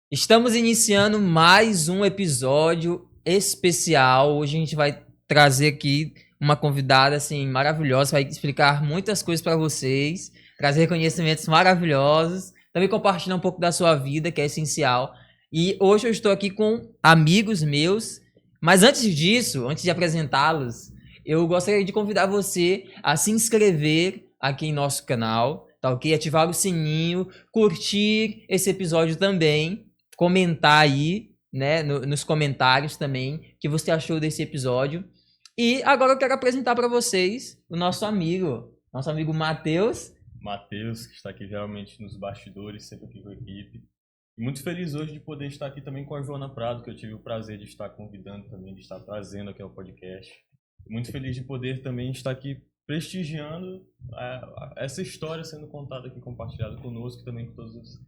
Estamos iniciando mais um episódio especial. Hoje a gente vai trazer aqui uma convidada assim maravilhosa, vai explicar muitas coisas para vocês, trazer conhecimentos maravilhosos, também compartilhar um pouco da sua vida, que é essencial. E hoje eu estou aqui com amigos meus, mas antes disso, antes de apresentá-los, eu gostaria de convidar você a se inscrever aqui em nosso canal, tá ok? Ativar o sininho, curtir esse episódio também, comentar aí, né, nos comentários também, o que você achou desse episódio. E agora eu quero apresentar para vocês o nosso amigo Matheus. Matheus, que está aqui realmente nos bastidores, sempre aqui com a equipe. E muito feliz hoje de poder estar aqui também com a Joana Prado, que eu tive o prazer de estar convidando também, de estar trazendo aqui ao podcast. Muito feliz de poder também estar aqui prestigiando essa história sendo contada aqui, compartilhada conosco e também com todos os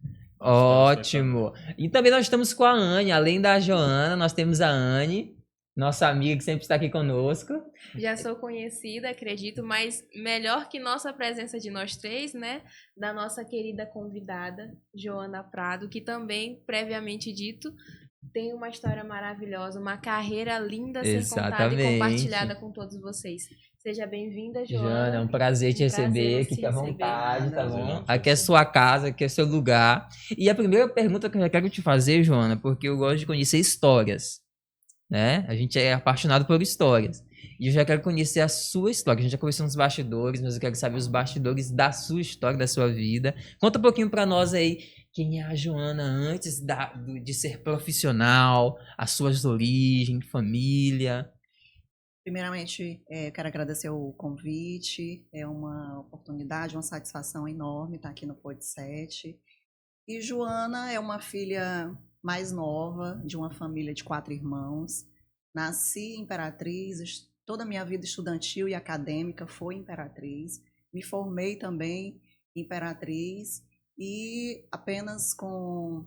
Ótimo. E também nós estamos com a Anne, além da Joana, nós temos a Anne, nossa amiga que sempre está aqui conosco. Já sou conhecida, acredito, mas melhor que nossa presença de nós três, né? Da nossa querida convidada, Joana Prado, que também, previamente dito, tem uma história maravilhosa, uma carreira linda a ser contada e compartilhada com todos vocês. Seja bem-vinda, Joana. Joana, é um prazer te receber, fique à vontade, tá bom? Prazer. Aqui é sua casa, aqui é seu lugar. E a primeira pergunta que eu já quero te fazer, Joana, porque eu gosto de conhecer histórias, né? A gente é apaixonado por histórias. E eu já quero conhecer a sua história. A gente já conheceu uns bastidores, mas eu quero saber os bastidores da sua história, da sua vida. Conta um pouquinho pra nós aí quem é a Joana antes de ser profissional, as suas origens, família. Primeiramente, quero agradecer o convite, é uma oportunidade, uma satisfação enorme estar aqui no Pod 7. E Joana é uma filha mais nova de uma família de 4 irmãos. Nasci em Imperatriz, toda a minha vida estudantil e acadêmica foi em Imperatriz. Me formei também em Imperatriz e apenas com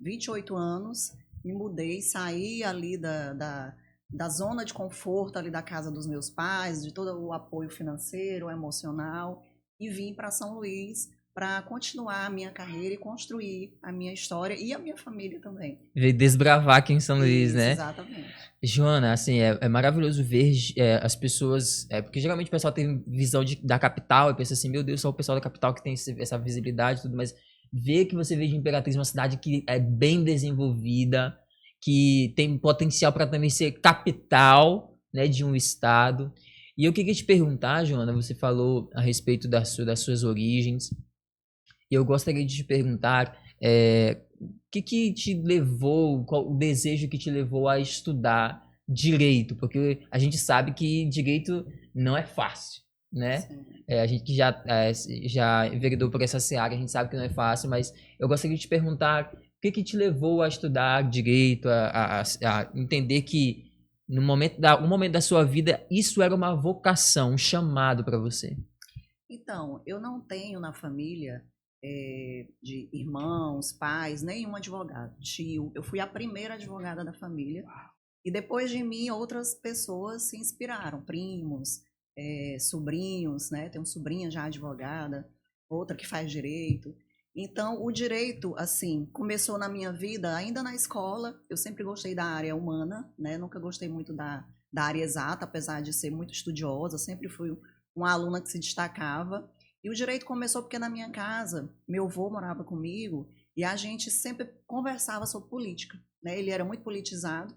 28 anos me mudei, saí ali da zona de conforto ali da casa dos meus pais, de todo o apoio financeiro, emocional, e vim para São Luís para continuar a minha carreira e construir a minha história e a minha família também. Veio desbravar aqui em São Luís, né? Exatamente. Joana, assim, é maravilhoso ver as pessoas, porque geralmente o pessoal tem visão da capital e pensa assim, meu Deus, só o pessoal da capital que tem essa visibilidade e tudo, mas ver que você veio de Imperatriz, uma cidade que é bem desenvolvida, que tem potencial para também ser capital, né, de um estado. E eu queria te perguntar, Joana, você falou a respeito das suas origens, e eu gostaria de te perguntar o que te levou, qual o desejo que te levou a estudar direito? Porque a gente sabe que direito não é fácil, né? A gente que já enveredou por essa seara, a gente sabe que não é fácil, mas eu gostaria de te perguntar o que te levou a estudar direito, a entender que no momento um momento da sua vida isso era uma vocação, um chamado para você. Então, eu não tenho na família de irmãos, pais, nenhum advogado, tio. Eu fui a primeira advogada da família. E depois de mim, outras pessoas se inspiraram, primos, sobrinhos, né? Tem uma sobrinha já advogada, outra que faz direito. Então, o direito, assim, começou na minha vida ainda na escola. Eu sempre gostei da área humana, né? Nunca gostei muito da área exata, apesar de ser muito estudiosa. Sempre fui uma aluna que se destacava. E o direito começou porque na minha casa, meu avô morava comigo e a gente sempre conversava sobre política, né? Ele era muito politizado,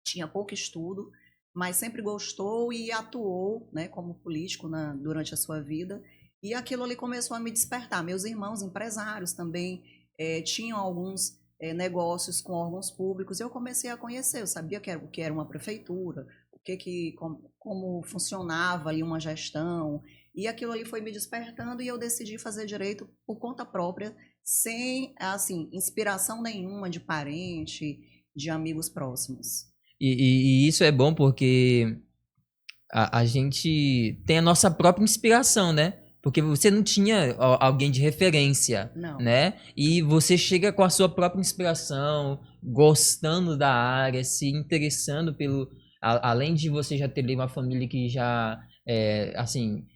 tinha pouco estudo, mas sempre gostou e atuou, né, como político durante a sua vida. E aquilo ali começou a me despertar. Meus irmãos, empresários também, tinham alguns negócios com órgãos públicos. Eu comecei a conhecer, eu sabia o que era uma prefeitura, como funcionava ali uma gestão. E aquilo ali foi me despertando e eu decidi fazer direito por conta própria, sem, assim, inspiração nenhuma de parente, de amigos próximos. E isso é bom porque a gente tem a nossa própria inspiração, né? Porque você não tinha alguém de referência, Não. Né? E você chega com a sua própria inspiração, gostando da área, se interessando pelo... Além de você já ter uma família que já, assim...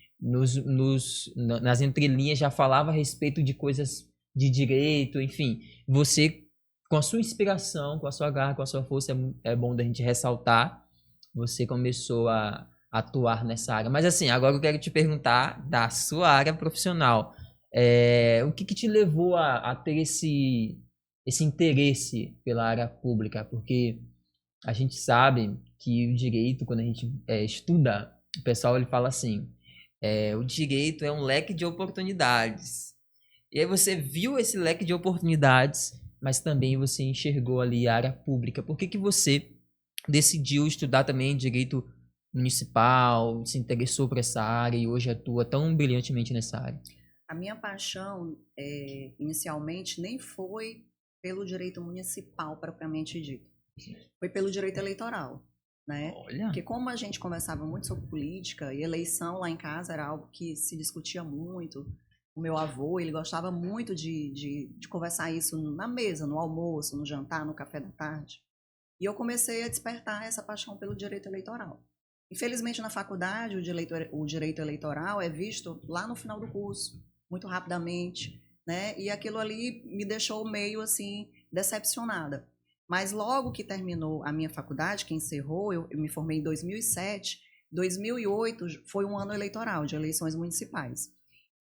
nas entrelinhas já falava a respeito de coisas de direito, enfim. Você, com a sua inspiração, com a sua garra, com a sua força, é bom da gente ressaltar, você começou a atuar nessa área. Mas assim, agora eu quero te perguntar da sua área profissional. O que te levou a ter esse interesse pela área pública? Porque a gente sabe que o direito, quando a gente estuda, o pessoal ele fala assim, o direito é um leque de oportunidades. E aí você viu esse leque de oportunidades, mas também você enxergou ali a área pública. Por que que você decidiu estudar também direito municipal, se interessou por essa área e hoje atua tão brilhantemente nessa área? A minha paixão, inicialmente, nem foi pelo direito municipal propriamente dito. Foi pelo direito eleitoral, né? Olha, Porque como a gente conversava muito sobre política e eleição lá em casa era algo que se discutia muito. O meu avô, ele gostava muito de conversar isso na mesa, no almoço, no jantar, no café da tarde. E eu comecei a despertar essa paixão pelo direito eleitoral. Infelizmente, na faculdade, o direito eleitoral é visto lá no final do curso, muito rapidamente, né? E aquilo ali me deixou meio assim decepcionada. Mas logo que terminou a minha faculdade, que encerrou, eu me formei em 2007, 2008 foi um ano eleitoral, de eleições municipais.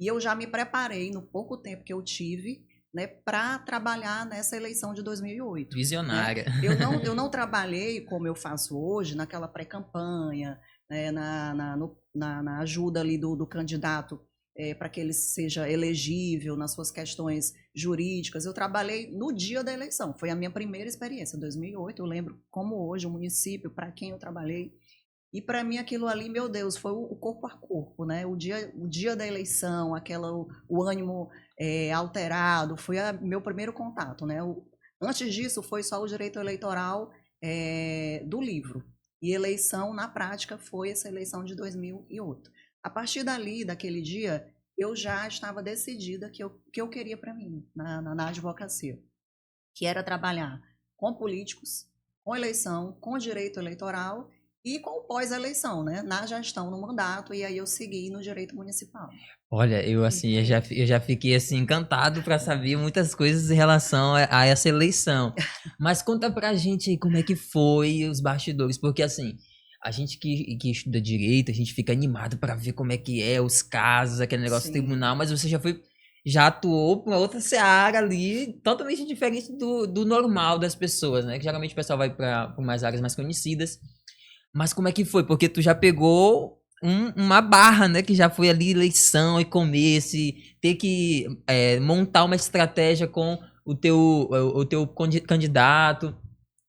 E eu já me preparei no pouco tempo que eu tive, né, para trabalhar nessa eleição de 2008. visionária. Né? Eu não trabalhei como eu faço hoje, naquela pré-campanha, né, na ajuda ali do candidato para que ele seja elegível nas suas questões jurídicas. Eu trabalhei no dia da eleição, foi a minha primeira experiência, em 2008, eu lembro como hoje o município, para quem eu trabalhei. E para mim aquilo ali, meu Deus, foi o corpo a corpo, né? O dia da eleição, o ânimo alterado, foi meu primeiro contato, né? Antes disso foi só o direito eleitoral do livro. E eleição, na prática, foi essa eleição de 2008. A partir dali, daquele dia, eu já estava decidida que eu queria para mim, na advocacia, que era trabalhar com políticos, com eleição, com direito eleitoral e com o pós-eleição, né? Na gestão, no mandato, e aí eu segui no direito municipal. Olha, eu já fiquei assim encantado para saber muitas coisas em relação a essa eleição. Mas conta pra gente aí como é que foi os bastidores, porque assim, a gente que estuda direito, a gente fica animado para ver como é que é os casos, aquele negócio do Sim. tribunal, mas você já atuou para outra seara ali, totalmente diferente do normal das pessoas, né? Que geralmente o pessoal vai para umas áreas mais conhecidas. Mas como é que foi? Porque tu já pegou uma barra, né? Que já foi ali eleição e começo, e ter que montar uma estratégia com o teu candidato.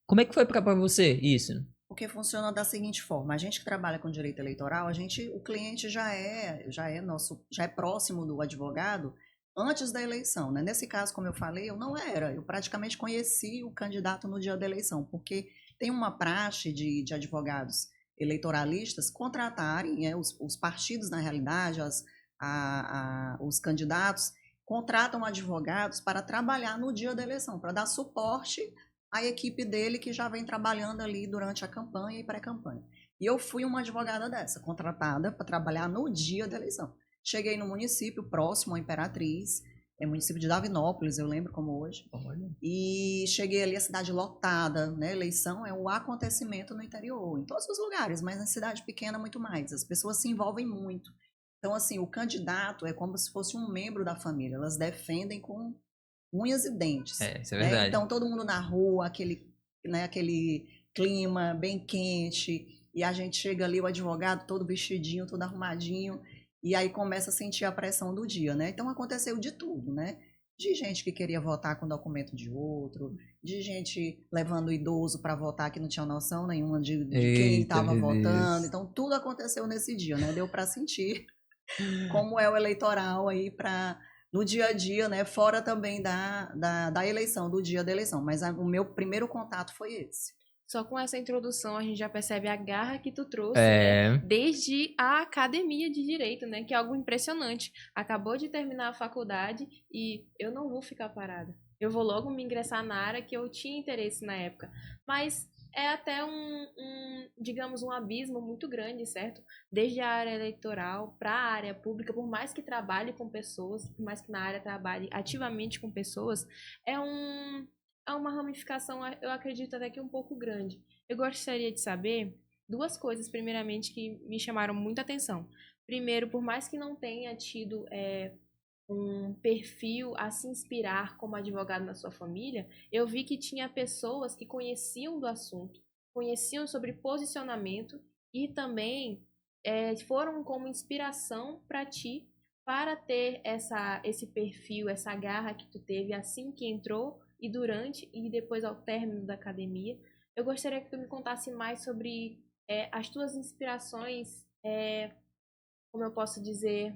Como é que foi pra você isso? Porque funciona da seguinte forma: a gente que trabalha com direito eleitoral, o cliente já é próximo do advogado antes da eleição, né? Nesse caso, como eu falei, eu praticamente conheci o candidato no dia da eleição, porque tem uma praxe de advogados eleitoralistas contratarem, os partidos, na realidade, os candidatos contratam advogados para trabalhar no dia da eleição, para dar suporte à equipe dele que já vem trabalhando ali durante a campanha e pré-campanha. E eu fui uma advogada dessa, contratada para trabalhar no dia da eleição. Cheguei no município próximo à Imperatriz, município de Davinópolis, eu lembro como hoje. Olha. E cheguei ali, a cidade lotada, né? Eleição é um acontecimento no interior, em todos os lugares, mas na cidade pequena muito mais. As pessoas se envolvem muito. Então, assim, o candidato é como se fosse um membro da família. Elas defendem com unhas e dentes. Isso é né? verdade. Então, todo mundo na rua, aquele clima bem quente, e a gente chega ali, o advogado todo vestidinho, todo arrumadinho, e aí começa a sentir a pressão do dia, né? Então, aconteceu de tudo, né? De gente que queria votar com documento de outro, de gente levando idoso para votar que não tinha noção nenhuma de quem estava votando. Então, tudo aconteceu nesse dia, né? Deu para sentir como é o eleitoral aí no dia a dia, né? Fora também da eleição, do dia da eleição. Mas o meu primeiro contato foi esse. Só com essa introdução a gente já percebe a garra que tu trouxe, né? Desde a academia de direito, né? Que é algo impressionante. Acabou de terminar a faculdade e eu não vou ficar parada. Eu vou logo me ingressar na área que eu tinha interesse na época. Mas é até digamos, um abismo muito grande, certo? Desde a área eleitoral para a área pública, por mais que trabalhe com pessoas, por mais que na área trabalhe ativamente com pessoas, é uma ramificação, eu acredito até que um pouco grande. Eu gostaria de saber duas coisas, primeiramente, que me chamaram muita atenção. Primeiro, por mais que não tenha tido um perfil a se inspirar como advogado na sua família, eu vi que tinha pessoas que conheciam do assunto, conheciam sobre posicionamento e também foram como inspiração para ti, para ter esse perfil, essa garra que tu teve assim que entrou e durante e depois ao término da academia. Eu gostaria que tu me contasse mais sobre as tuas inspirações, como eu posso dizer,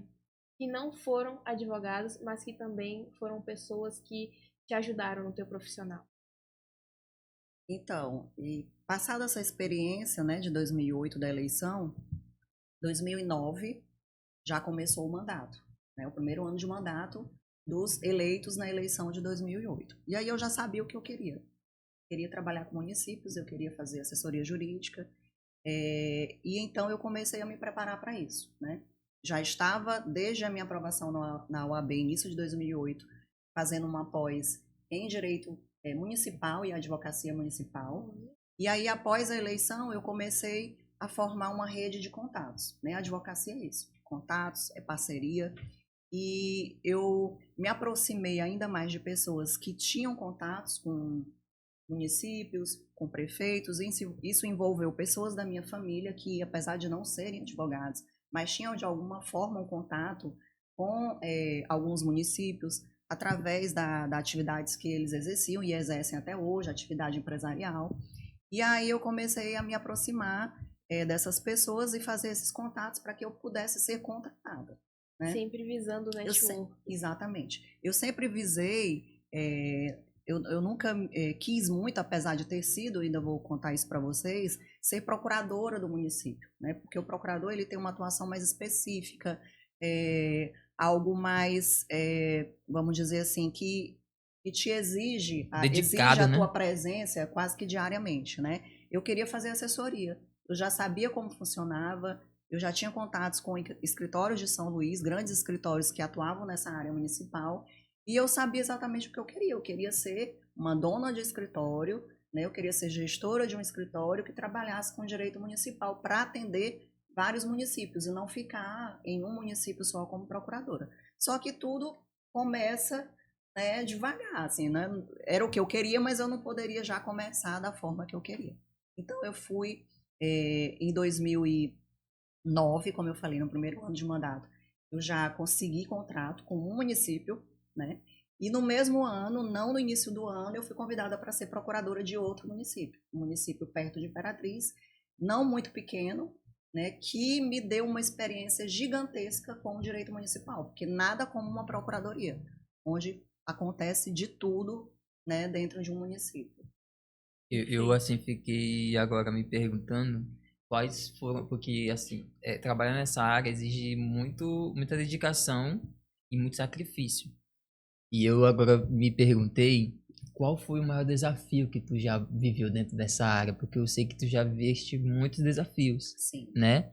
que não foram advogados, mas que também foram pessoas que te ajudaram no teu profissional. Então, e passada essa experiência, né, de 2008 da eleição, 2009 já começou o mandato, né, o primeiro ano de mandato dos eleitos na eleição de 2008. E aí eu já sabia o que eu queria. Queria trabalhar com municípios, eu queria fazer assessoria jurídica, e então eu comecei a me preparar para isso, né? Já estava, desde a minha aprovação na UAB, início de 2008, fazendo uma pós em Direito Municipal e Advocacia Municipal. E aí, após a eleição, eu comecei a formar uma rede de contatos, né? A advocacia é isso, contatos, é parceria. E eu me aproximei ainda mais de pessoas que tinham contatos com municípios, com prefeitos. Isso envolveu pessoas da minha família que, apesar de não serem advogados, mas tinham de alguma forma um contato com alguns municípios através das atividades que eles exerciam e exercem até hoje, atividade empresarial. E aí eu comecei a me aproximar dessas pessoas e fazer esses contatos para que eu pudesse ser contratada. Né? Sempre visando o network. Exatamente. Eu sempre visei, eu nunca quis muito, apesar de ter sido, ainda vou contar isso para vocês, ser procuradora do município, né? Porque o procurador ele tem uma atuação mais específica, algo mais, vamos dizer assim, que te exige a tua presença quase que diariamente, né? Eu queria fazer assessoria, eu já sabia como funcionava, eu já tinha contatos com escritórios de São Luís, grandes escritórios que atuavam nessa área municipal, e eu sabia exatamente o que eu queria ser uma dona de escritório, né? Eu queria ser gestora de um escritório que trabalhasse com direito municipal para atender vários municípios e não ficar em um município só como procuradora. Só que tudo começa, né, devagar, assim, né? Era o que eu queria, mas eu não poderia já começar da forma que eu queria. Então eu fui em 2009, como eu falei, no primeiro ano de mandato, eu já consegui contrato com um município, né? E no mesmo ano, não no início do ano, eu fui convidada para ser procuradora de outro município, um município perto de Imperatriz, não muito pequeno, né, que me deu uma experiência gigantesca com o direito municipal, porque nada como uma procuradoria, onde acontece de tudo, né, dentro de um município. Eu assim, fiquei agora me perguntando quais foram, porque, assim, trabalhar nessa área exige muita dedicação e muito sacrifício. E eu agora me perguntei qual foi o maior desafio que tu já viveu dentro dessa área, porque eu sei que tu já viste muitos desafios, Sim. né?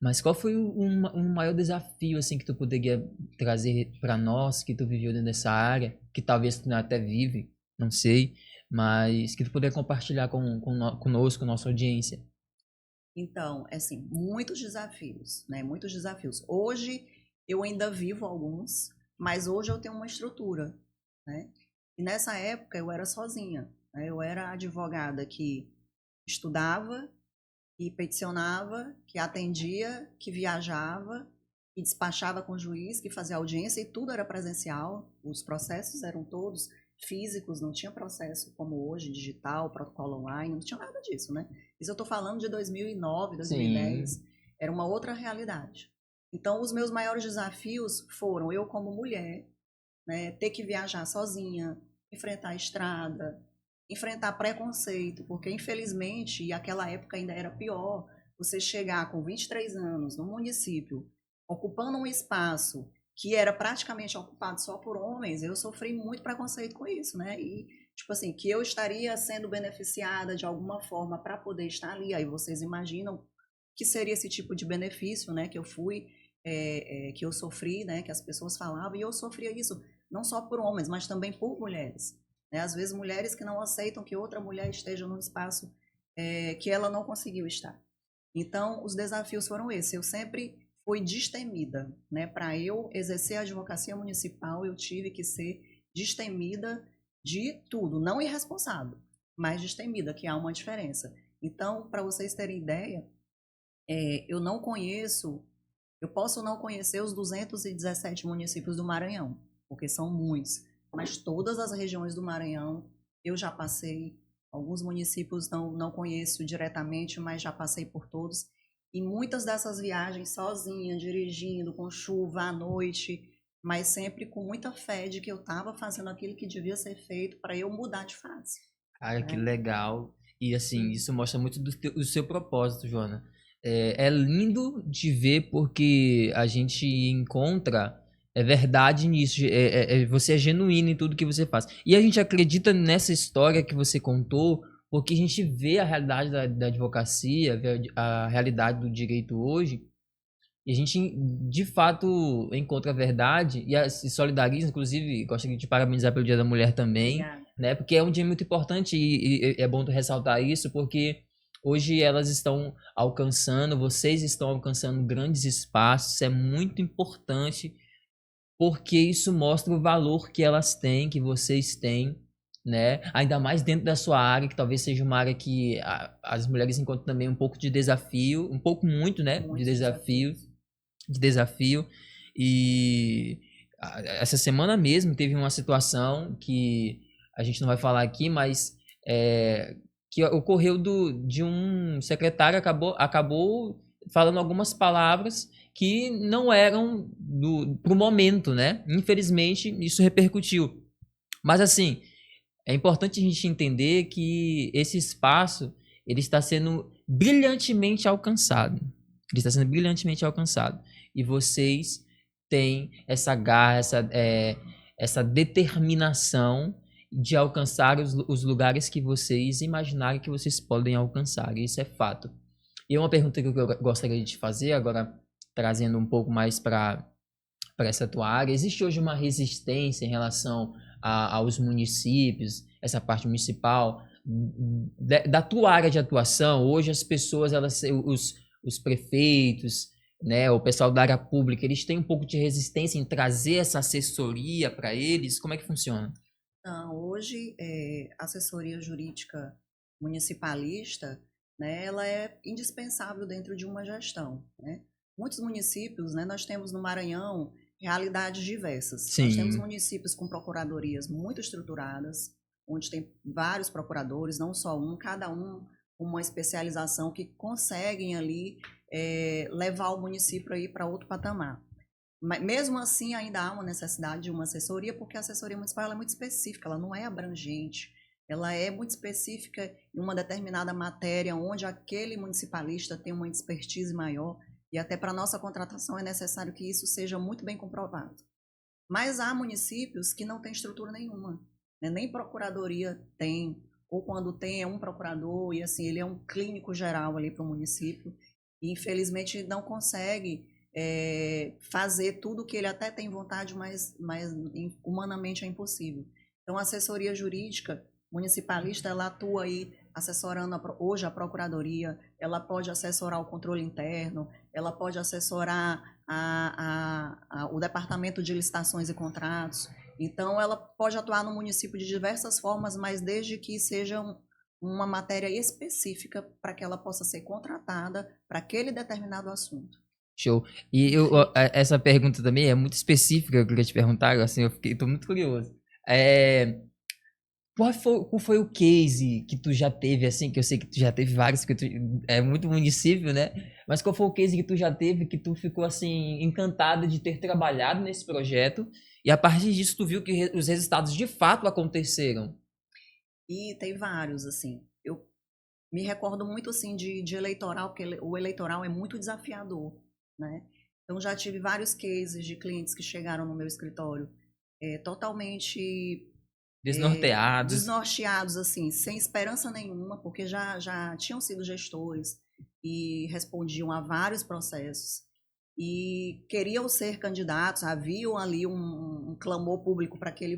Mas qual foi o maior desafio, assim, que tu poderia trazer para nós, que tu viveu dentro dessa área, que talvez tu até vive, não sei, mas que tu poderia compartilhar conosco, nossa audiência? Então, assim, muitos desafios, né? Muitos desafios. Hoje eu ainda vivo alguns, mas hoje eu tenho uma estrutura, né? E nessa época eu era sozinha, né? Eu era a advogada que estudava, que peticionava, que atendia, que viajava, que despachava com o juiz, que fazia audiência, e tudo era presencial. Os processos eram todos físicos, não tinha processo como hoje, digital, protocolo online, não tinha nada disso, né? Isso eu estou falando de 2009, 2010, Sim. Era uma outra realidade. Então, os meus maiores desafios foram eu como mulher, né, ter que viajar sozinha, enfrentar a estrada, enfrentar preconceito, porque infelizmente, e aquela época ainda era pior, você chegar com 23 anos no município, ocupando um espaço que era praticamente ocupado só por homens, eu sofri muito preconceito com isso, né? E, tipo assim, que eu estaria sendo beneficiada de alguma forma para poder estar ali. Aí vocês imaginam que seria esse tipo de benefício, né? Que eu fui, que eu sofri, né? Que as pessoas falavam, e eu sofria isso não só por homens, mas também por mulheres. Né? Às vezes mulheres que não aceitam que outra mulher esteja num espaço que ela não conseguiu estar. Então, os desafios foram esses. Eu sempre fui destemida, né? Para eu exercer a advocacia municipal, eu tive que ser destemida de tudo, não irresponsável, mas destemida, que há uma diferença. Então, para vocês terem ideia, eu não conheço, eu posso não conhecer os 217 municípios do Maranhão, porque são muitos, mas todas as regiões do Maranhão eu já passei. Alguns municípios não conheço diretamente, mas já passei por todos. E muitas dessas viagens sozinha, dirigindo, com chuva à noite, mas sempre com muita fé de que eu estava fazendo aquilo que devia ser feito para eu mudar de fase. Cara, que Né? legal. E assim, isso mostra muito do seu propósito, Joana. É lindo de ver porque a gente encontra verdade nisso. Você é genuíno em tudo que você faz. E a gente acredita nessa história que você contou porque a gente vê a realidade da advocacia, vê a realidade do direito hoje. E a gente, de fato, encontra a verdade se solidariza. Inclusive, gostaria de parabenizar pelo Dia da Mulher também, Obrigada. né? Porque é um dia muito importante e é bom tu ressaltar isso, porque hoje elas estão alcançando, vocês estão alcançando grandes espaços. Isso é muito importante, porque isso mostra o valor que elas têm, que vocês têm, né? Ainda mais dentro da sua área, que talvez seja uma área que as mulheres encontram também um pouco de desafio, um pouco muito, né? De Muitos desafio desafios. e essa semana mesmo teve uma situação que a gente não vai falar aqui, mas que ocorreu de um secretário acabou falando algumas palavras que não eram pro momento, né? Infelizmente isso repercutiu. Mas assim, é importante a gente entender que esse espaço ele está sendo brilhantemente alcançado. Ele está sendo brilhantemente alcançado. E vocês têm essa garra, essa determinação de alcançar os lugares que vocês imaginarem que vocês podem alcançar. Isso é fato. E uma pergunta que eu gostaria de te fazer, agora trazendo um pouco mais para essa tua área, existe hoje uma resistência em relação aos municípios, essa parte municipal, da tua área de atuação? Hoje as pessoas, os prefeitos, né, o pessoal da área pública, eles têm um pouco de resistência em trazer essa assessoria para eles? Como é que funciona? Não, hoje, a assessoria jurídica municipalista, né, ela é indispensável dentro de uma gestão. Né? Muitos municípios, né, nós temos no Maranhão realidades diversas. Sim. Nós temos municípios com procuradorias muito estruturadas, onde tem vários procuradores, não só um, cada um com uma especialização que conseguem ali levar o município aí para outro patamar. Mas mesmo assim ainda há uma necessidade de uma assessoria, porque a assessoria municipal ela é muito específica, ela não é abrangente, ela é muito específica em uma determinada matéria onde aquele municipalista tem uma expertise maior, e até para a nossa contratação é necessário que isso seja muito bem comprovado. Mas há municípios que não têm estrutura nenhuma, né? Nem procuradoria tem, ou quando tem é um procurador, e assim, ele é um clínico geral ali para o município, e infelizmente não consegue fazer tudo que ele até tem vontade, mas humanamente é impossível. Então, a assessoria jurídica municipalista, ela atua aí assessorando hoje a procuradoria, ela pode assessorar o controle interno, ela pode assessorar o departamento de licitações e contratos. Então, ela pode atuar no município de diversas formas, mas desde que seja uma matéria específica para que ela possa ser contratada para aquele determinado assunto. Show. E essa pergunta também é muito específica, eu queria te perguntar, assim, tô muito curioso. Qual foi o case que tu já teve, assim, que eu sei que tu já teve vários, porque é muito município, né? Mas qual foi o case que tu já teve que tu ficou, assim, encantada de ter trabalhado nesse projeto e a partir disso tu viu que os resultados de fato aconteceram? E tem vários, assim. Eu me recordo muito, assim, de eleitoral, porque o eleitoral é muito desafiador, né? Então, já tive vários cases de clientes que chegaram no meu escritório totalmente desnorteados, assim, sem esperança nenhuma, porque já tinham sido gestores e respondiam a vários processos e queriam ser candidatos, haviam ali um clamor público para que ele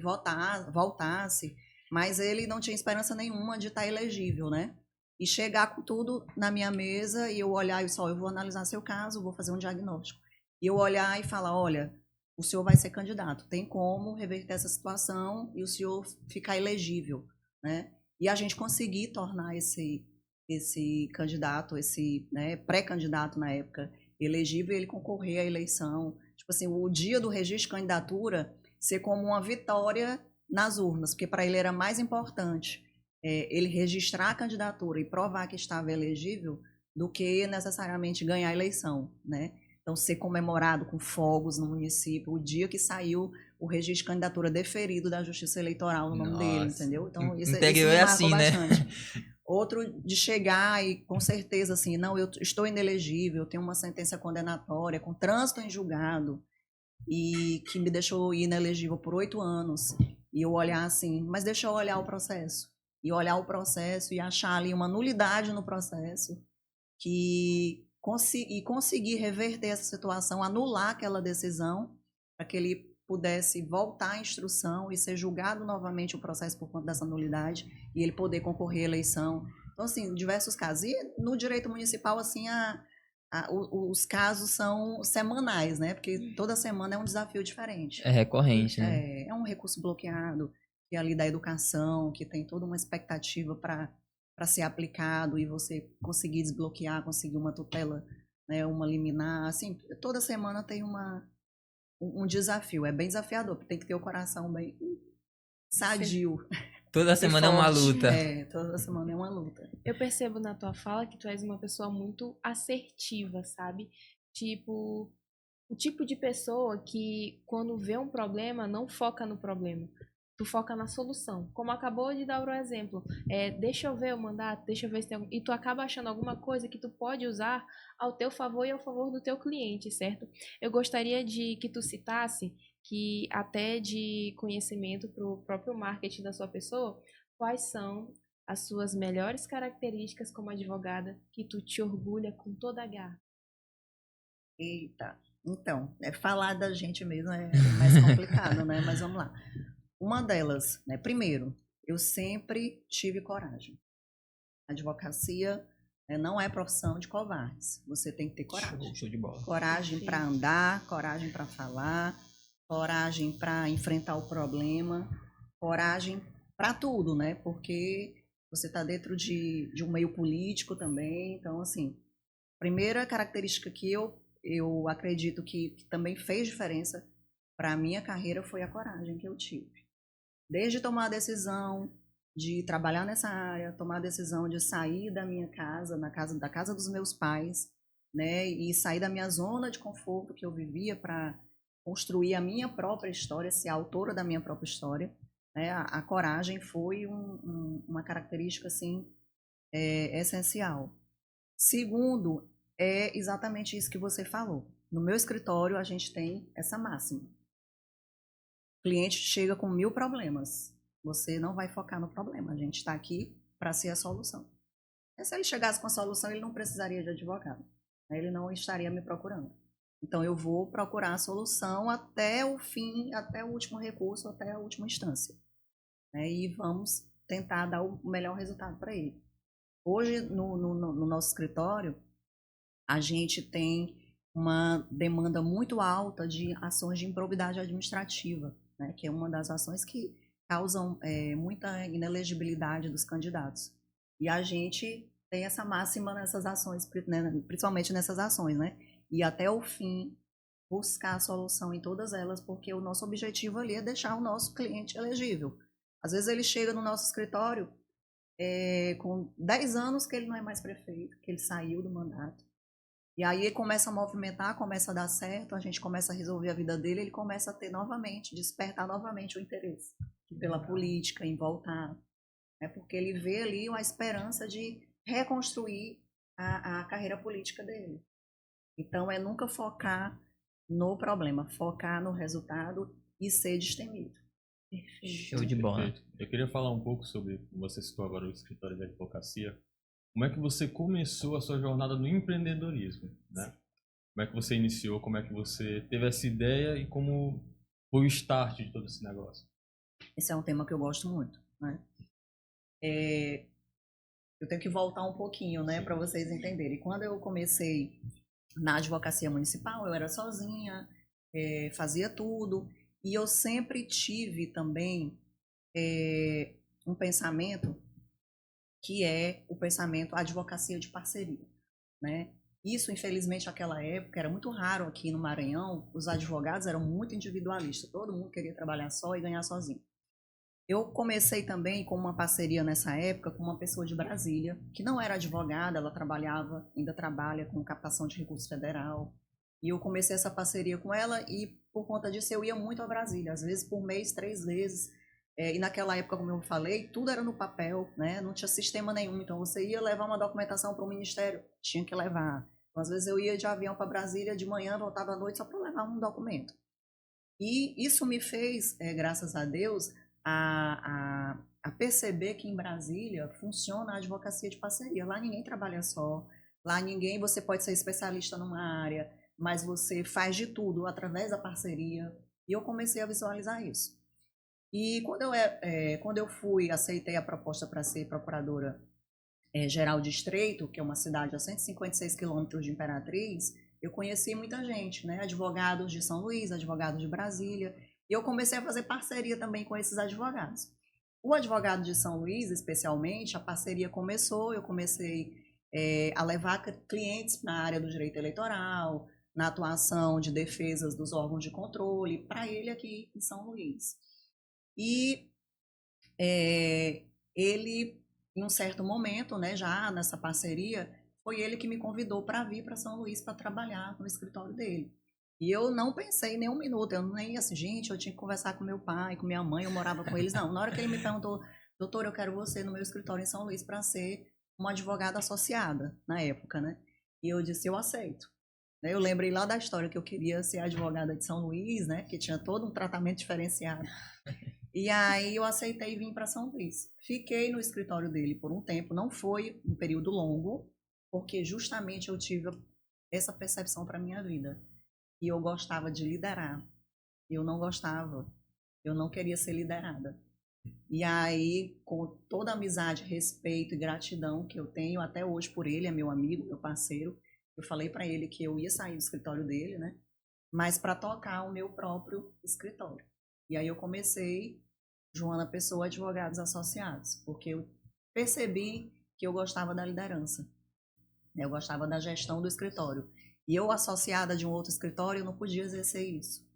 voltasse, mas ele não tinha esperança nenhuma de estar elegível, né? E chegar com tudo na minha mesa e eu olhar e só, eu vou analisar seu caso, vou fazer um diagnóstico. E eu olhar e falar, olha, o senhor vai ser candidato, tem como reverter essa situação e o senhor ficar elegível, né? E a gente conseguir tornar esse candidato, esse, né, pré-candidato na época, elegível, ele concorrer à eleição. Tipo assim, o dia do registro de candidatura ser como uma vitória nas urnas, porque para ele era mais importante ele registrar a candidatura e provar que estava elegível do que necessariamente ganhar a eleição, né? Então, ser comemorado com fogos no município, o dia que saiu o registro de candidatura deferido da Justiça Eleitoral no nome dele, entendeu? Então, isso Interior me é marcou assim, bastante. né? Outro de chegar e com certeza assim, não, eu estou inelegível, tenho uma sentença condenatória com trânsito em julgado e que me deixou inelegível por 8 anos. E eu olhar assim, mas deixa eu olhar o processo. E olhar o processo e achar ali uma nulidade no processo e conseguir reverter essa situação, anular aquela decisão para que ele pudesse voltar à instrução e ser julgado novamente o processo por conta dessa nulidade e ele poder concorrer à eleição. Então, assim, diversos casos. E no direito municipal, assim, os casos são semanais, né? Porque toda semana é um desafio diferente. É recorrente, né? É um recurso bloqueado, que é ali da educação, que tem toda uma expectativa para ser aplicado e você conseguir desbloquear, conseguir uma tutela, né, uma liminar. Assim, toda semana tem um desafio. É bem desafiador, porque tem que ter o coração bem sadio. Toda semana é uma luta. Toda semana é uma luta. Eu percebo na tua fala que tu és uma pessoa muito assertiva, sabe? Tipo, o tipo de pessoa que quando vê um problema não foca no problema. Tu foca na solução. Como acabou de dar o exemplo. Deixa eu ver o mandato, deixa eu ver se tem algum... E tu acaba achando alguma coisa que tu pode usar ao teu favor e ao favor do teu cliente, certo? Eu gostaria de que tu citasse, que até de conhecimento para o próprio marketing da sua pessoa, quais são as suas melhores características como advogada que tu te orgulha com toda a garra. Eita, então, falar da gente mesmo é mais complicado, né? Mas vamos lá. Uma delas, né? Primeiro, eu sempre tive coragem. A advocacia não é profissão de covardes. Você tem que ter coragem. Show de bola. Coragem para andar, coragem para falar, coragem para enfrentar o problema, coragem para tudo, né? Porque você está dentro de um meio político também. Então, assim, primeira característica que eu acredito que também fez diferença para a minha carreira foi a coragem que eu tive. Desde tomar a decisão de trabalhar nessa área, tomar a decisão de sair da minha casa, da casa dos meus pais, né, e sair da minha zona de conforto que eu vivia para construir a minha própria história, ser autora da minha própria história, né, a coragem foi uma característica assim essencial. Segundo, é exatamente isso que você falou. No meu escritório a gente tem essa máxima. O cliente chega com 1000 problemas. Você não vai focar no problema. A gente está aqui para ser a solução. E se ele chegasse com a solução, ele não precisaria de advogado. Ele não estaria me procurando. Então, eu vou procurar a solução até o fim, até o último recurso, até a última instância. E vamos tentar dar o melhor resultado para ele. Hoje, no nosso escritório, a gente tem uma demanda muito alta de ações de improbidade administrativa, né, que é uma das ações que causam muita inelegibilidade dos candidatos. E a gente tem essa máxima nessas ações, né, principalmente nessas ações, né? E até o fim, buscar a solução em todas elas, porque o nosso objetivo ali é deixar o nosso cliente elegível. Às vezes ele chega no nosso escritório com 10 anos que ele não é mais prefeito, que ele saiu do mandato. E aí ele começa a movimentar, começa a dar certo, a gente começa a resolver a vida dele, ele começa a ter novamente, despertar novamente o interesse pela política, em voltar. Porque ele vê ali uma esperança de reconstruir a carreira política dele. Então, é nunca focar no problema, focar no resultado e ser destemido. Show de bola. Perfeito. Eu queria falar um pouco sobre, você citou agora o escritório de advocacia. Como é que você começou a sua jornada no empreendedorismo, né? Como é que você iniciou, como é que você teve essa ideia e como foi o start de todo esse negócio? Esse é um tema que eu gosto muito, né? Eu tenho que voltar um pouquinho, né, para vocês entenderem. Quando eu comecei na advocacia municipal, eu era sozinha, fazia tudo, e eu sempre tive também um pensamento que é o pensamento advocacia de parceria, né? Isso, infelizmente, naquela época era muito raro aqui no Maranhão, os advogados eram muito individualistas, todo mundo queria trabalhar só e ganhar sozinho. Eu comecei também com uma parceria nessa época com uma pessoa de Brasília, que não era advogada, ela trabalhava, ainda trabalha com captação de recurso federal. E eu comecei essa parceria com ela e, por conta disso, eu ia muito a Brasília, às vezes por mês, 3 vezes. E naquela época, como eu falei, tudo era no papel, né? Não tinha sistema nenhum. Então, você ia levar uma documentação para o ministério, tinha que levar. Então, às vezes, eu ia de avião para Brasília de manhã, voltava à noite só para levar um documento. E isso me fez, graças a Deus, a perceber que em Brasília funciona a advocacia de parceria. Lá ninguém trabalha só, lá você pode ser especialista numa área, mas você faz de tudo através da parceria. E eu comecei a visualizar isso. E quando eu aceitei a proposta para ser procuradora geral de Estreito, que é uma cidade a 156 quilômetros de Imperatriz, eu conheci muita gente, né? Advogados de São Luís, advogados de Brasília, e eu comecei a fazer parceria também com esses advogados. O advogado de São Luís, especialmente, a parceria começou, eu comecei a levar clientes na área do direito eleitoral, na atuação de defesas dos órgãos de controle, para ele aqui em São Luís. E ele, em um certo momento, né, já nessa parceria, foi ele que me convidou para vir para São Luís para trabalhar no escritório dele. E eu não pensei nem um minuto, eu nem assim, gente, eu tinha que conversar com meu pai, com minha mãe, eu morava com eles. Não, na hora que ele me perguntou, doutor, eu quero você no meu escritório em São Luís para ser uma advogada associada, na época, né? E eu disse, eu aceito. Eu lembrei lá da história que eu queria ser advogada de São Luís, né? Que tinha todo um tratamento diferenciado. E aí eu aceitei vir para São Luís. Fiquei no escritório dele por um tempo, não foi um período longo, porque justamente eu tive essa percepção para minha vida. E eu gostava de liderar. Eu não queria ser liderada. E aí, com toda a amizade, respeito e gratidão que eu tenho até hoje por ele, é meu amigo, meu parceiro, eu falei para ele que eu ia sair do escritório dele, né? Mas para tocar o meu próprio escritório. E aí eu comecei Joana Pessoa Advogados Associados, porque eu percebi que eu gostava da liderança. Eu gostava da gestão do escritório. E eu, associada de um outro escritório, eu não podia exercer isso.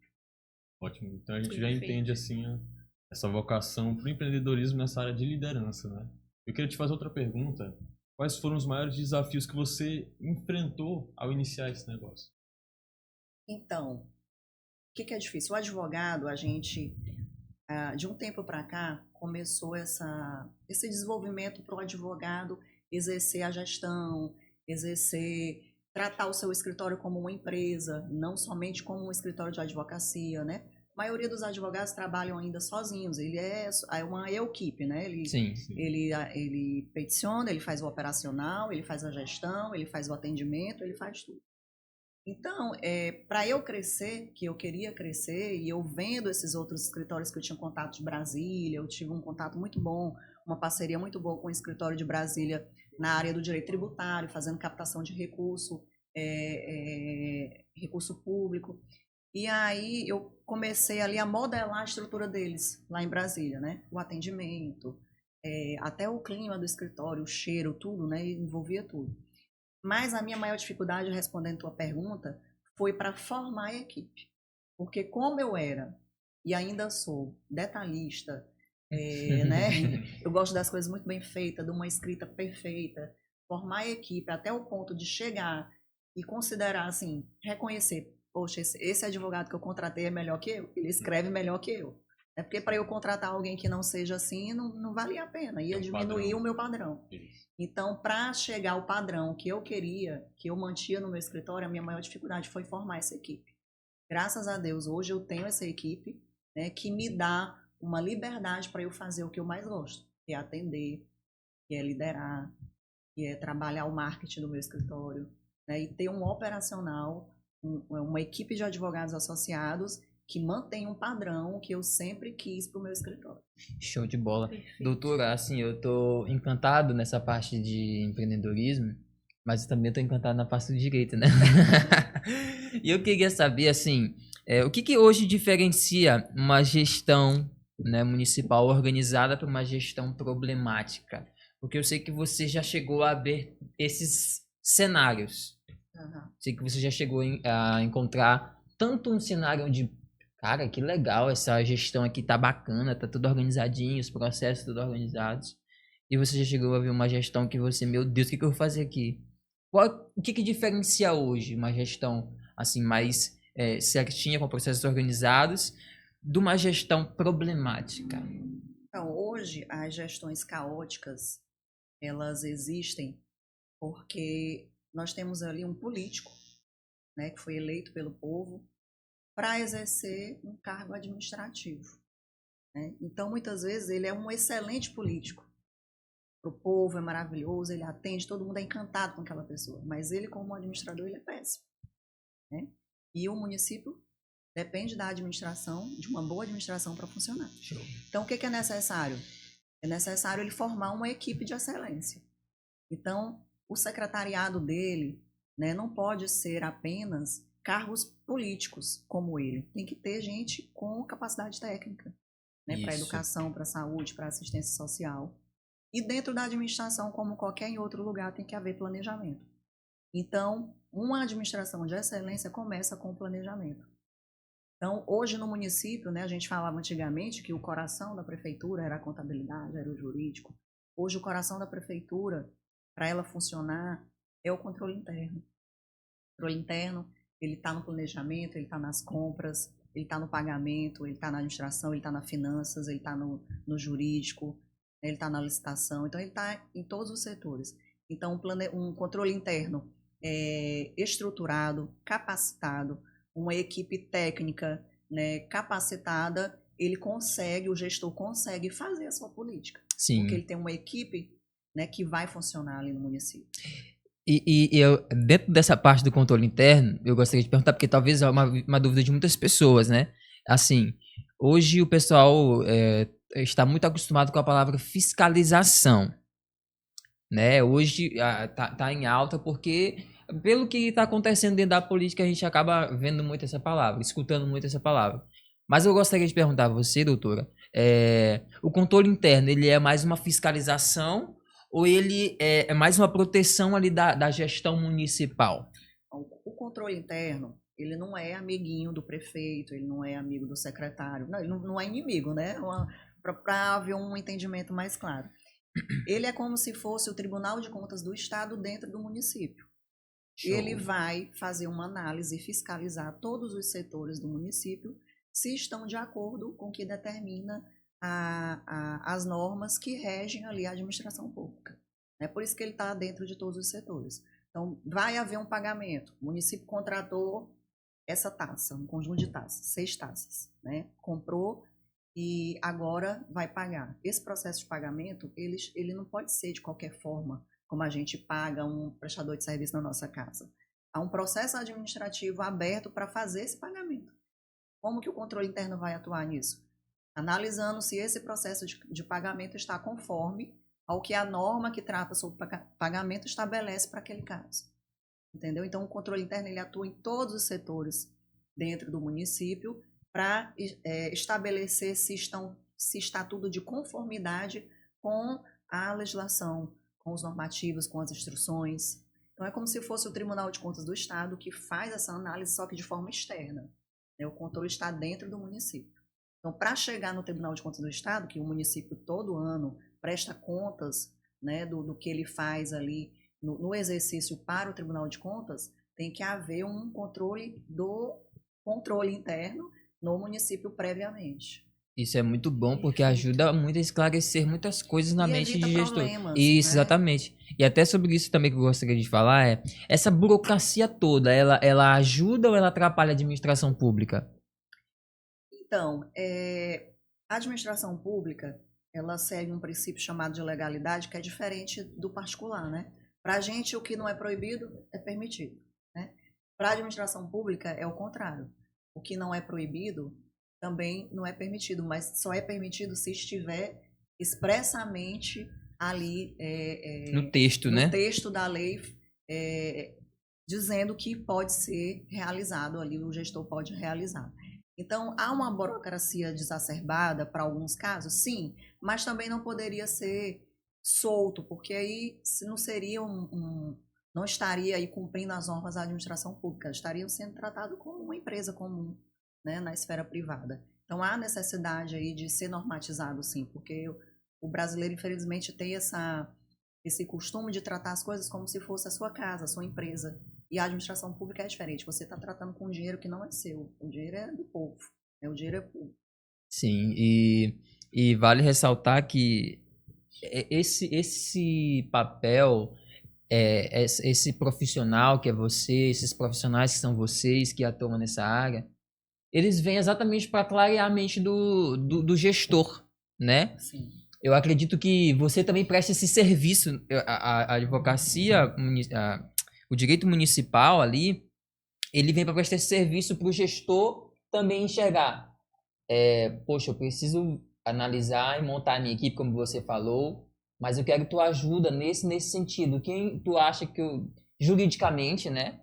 Ótimo. Então a gente já entende assim essa vocação para o empreendedorismo nessa área de liderança, né? Eu queria te fazer outra pergunta. Quais foram os maiores desafios que você enfrentou ao iniciar esse negócio? Então, o que é difícil? O advogado, a gente, de um tempo para cá, começou esse desenvolvimento para o advogado exercer a gestão, tratar o seu escritório como uma empresa, não somente como um escritório de advocacia, né? A maioria dos advogados trabalham ainda sozinhos, ele é uma equipe, né? Sim. Ele peticiona, ele faz o operacional, ele faz a gestão, ele faz o atendimento, ele faz tudo. Então, para eu crescer, que eu queria crescer, e eu vendo esses outros escritórios que eu tinha contato de Brasília, eu tive um contato muito bom, uma parceria muito boa com o escritório de Brasília na área do direito tributário, fazendo captação de recurso público. E aí eu comecei ali a modelar a estrutura deles lá em Brasília, né? O atendimento, até o clima do escritório, o cheiro, tudo, né? Envolvia tudo. Mas a minha maior dificuldade, respondendo a tua pergunta, foi para formar a equipe. Porque como eu era, e ainda sou, detalhista, né? Eu gosto das coisas muito bem feitas, de uma escrita perfeita, formar a equipe até o ponto de chegar e considerar, assim, reconhecer, poxa, esse advogado que eu contratei é melhor que eu, ele escreve melhor que eu. É porque para eu contratar alguém que não seja assim, não valia a pena, ia diminuir o meu padrão. Isso. Então, para chegar ao padrão que eu queria, que eu mantinha no meu escritório, a minha maior dificuldade foi formar essa equipe. Graças a Deus, hoje eu tenho essa equipe, né, que me dá uma liberdade para eu fazer o que eu mais gosto, que é atender, que é liderar, que é trabalhar o marketing do meu escritório, né, e ter um operacional, uma equipe de advogados associados que mantém um padrão que eu sempre quis para o meu escritório. Show de bola. Perfeito. Doutora, assim, eu tô encantado nessa parte de empreendedorismo, mas eu também tô encantado na parte do direito, né? E eu queria saber, assim, o que que hoje diferencia uma gestão, né, municipal organizada para uma gestão problemática? Porque eu sei que você já chegou a ver esses cenários. Uhum. Sei que você já chegou a encontrar tanto um cenário onde, cara, que legal, essa gestão aqui tá bacana, tá tudo organizadinho, os processos tudo organizados. E você já chegou a ver uma gestão que você, meu Deus, o que que eu vou fazer aqui? O que que diferencia hoje uma gestão assim mais certinha, com processos organizados, de uma gestão problemática? Então, hoje, as gestões caóticas, elas existem porque nós temos ali um político, né, que foi eleito pelo povo para exercer um cargo administrativo, né? Então, muitas vezes, ele é um excelente político. Para o povo é maravilhoso, ele atende, todo mundo é encantado com aquela pessoa. Mas ele, como administrador, ele é péssimo, né? E o município depende da administração, de uma boa administração para funcionar. Show. Então, o que é necessário? É necessário ele formar uma equipe de excelência. Então, o secretariado dele, né, não pode ser apenas cargos políticos como ele. Tem que ter gente com capacidade técnica, né, para Isso. educação, para saúde, para assistência social. E dentro da administração, como qualquer em outro lugar, tem que haver planejamento. Então, uma administração de excelência começa com o planejamento. Então, hoje no município, né, a gente falava antigamente que o coração da prefeitura era a contabilidade, era o jurídico. Hoje o coração da prefeitura, para ela funcionar, é o controle interno. O controle interno, ele está no planejamento, ele está nas compras, ele está no pagamento, ele está na administração, ele está nas finanças, ele está no jurídico, ele está na licitação. Então, ele está em todos os setores. Então, um controle interno estruturado, capacitado, uma equipe técnica, né, capacitada, o gestor consegue fazer a sua política. Sim. Porque ele tem uma equipe, né, que vai funcionar ali no município. E eu, dentro dessa parte do controle interno, eu gostaria de perguntar, porque talvez é uma dúvida de muitas pessoas, né? Assim, hoje o pessoal está muito acostumado com a palavra fiscalização, né? Hoje tá em alta porque, pelo que está acontecendo dentro da política, a gente acaba vendo muito essa palavra, escutando muito essa palavra. Mas eu gostaria de perguntar a você, doutora, o controle interno, ele é mais uma fiscalização ou ele é mais uma proteção ali da gestão municipal? O controle interno, ele não é amiguinho do prefeito, ele não é amigo do secretário, não, ele não é inimigo, né? Para haver um entendimento mais claro. Ele é como se fosse o Tribunal de Contas do Estado dentro do município. Show. Ele vai fazer uma análise e fiscalizar todos os setores do município se estão de acordo com o que determina as normas que regem ali a administração pública. É por isso que ele está dentro de todos os setores. Então, vai haver um pagamento. O município contratou essa taça, um conjunto de taças, 6 taças, né? Comprou e agora vai pagar. Esse processo de pagamento, ele não pode ser de qualquer forma, como a gente paga um prestador de serviço na nossa casa. Há um processo administrativo aberto para fazer esse pagamento. Como que o controle interno vai atuar nisso? Analisando se esse processo de pagamento está conforme ao que a norma que trata sobre pagamento estabelece para aquele caso. Entendeu? Então, o controle interno ele atua em todos os setores dentro do município para estabelecer se está tudo de conformidade com a legislação, com os normativos, com as instruções. Então, é como se fosse o Tribunal de Contas do Estado que faz essa análise, só que de forma externa. O controle está dentro do município. Então, para chegar no Tribunal de Contas do Estado, que o município todo ano presta contas, né, do que ele faz ali no exercício para o Tribunal de Contas, tem que haver um controle do controle interno no município previamente. Isso é muito bom porque ajuda muito a esclarecer muitas coisas na E mente evita de gestor. problemas, Isso, né? exatamente. E até sobre isso também que eu gostaria de falar essa burocracia toda, ela ajuda ou ela atrapalha a administração pública? Então, a administração pública, ela segue um princípio chamado de legalidade, que é diferente do particular, né? Para a gente, o que não é proibido é permitido, né? Para a administração pública, é o contrário. O que não é proibido também não é permitido, mas só é permitido se estiver expressamente ali No texto, no né? texto da lei, dizendo que pode ser realizado ali, o gestor pode realizar. Então, há uma burocracia exacerbada para alguns casos? Sim, mas também não poderia ser solto, porque aí não seria não estaria aí cumprindo as normas da administração pública, estariam sendo tratados como uma empresa comum, né, na esfera privada. Então, há necessidade aí de ser normatizado, sim, porque o brasileiro, infelizmente, tem esse costume de tratar as coisas como se fosse a sua casa, a sua empresa. E a administração pública é diferente. Você está tratando com dinheiro que não é seu. O dinheiro é do povo. Né? O dinheiro é público. Sim, e vale ressaltar que esse papel, esse profissional que é você, esses profissionais que são vocês que atuam nessa área, eles vêm exatamente para clarear a mente do gestor, né? Sim. Eu acredito que você também presta esse serviço, a advocacia, o direito municipal ali, ele vem para prestar esse serviço para o gestor também enxergar. Poxa, eu preciso analisar e montar a minha equipe, como você falou, mas eu quero tua ajuda nesse sentido. Quem tu acha que juridicamente, né,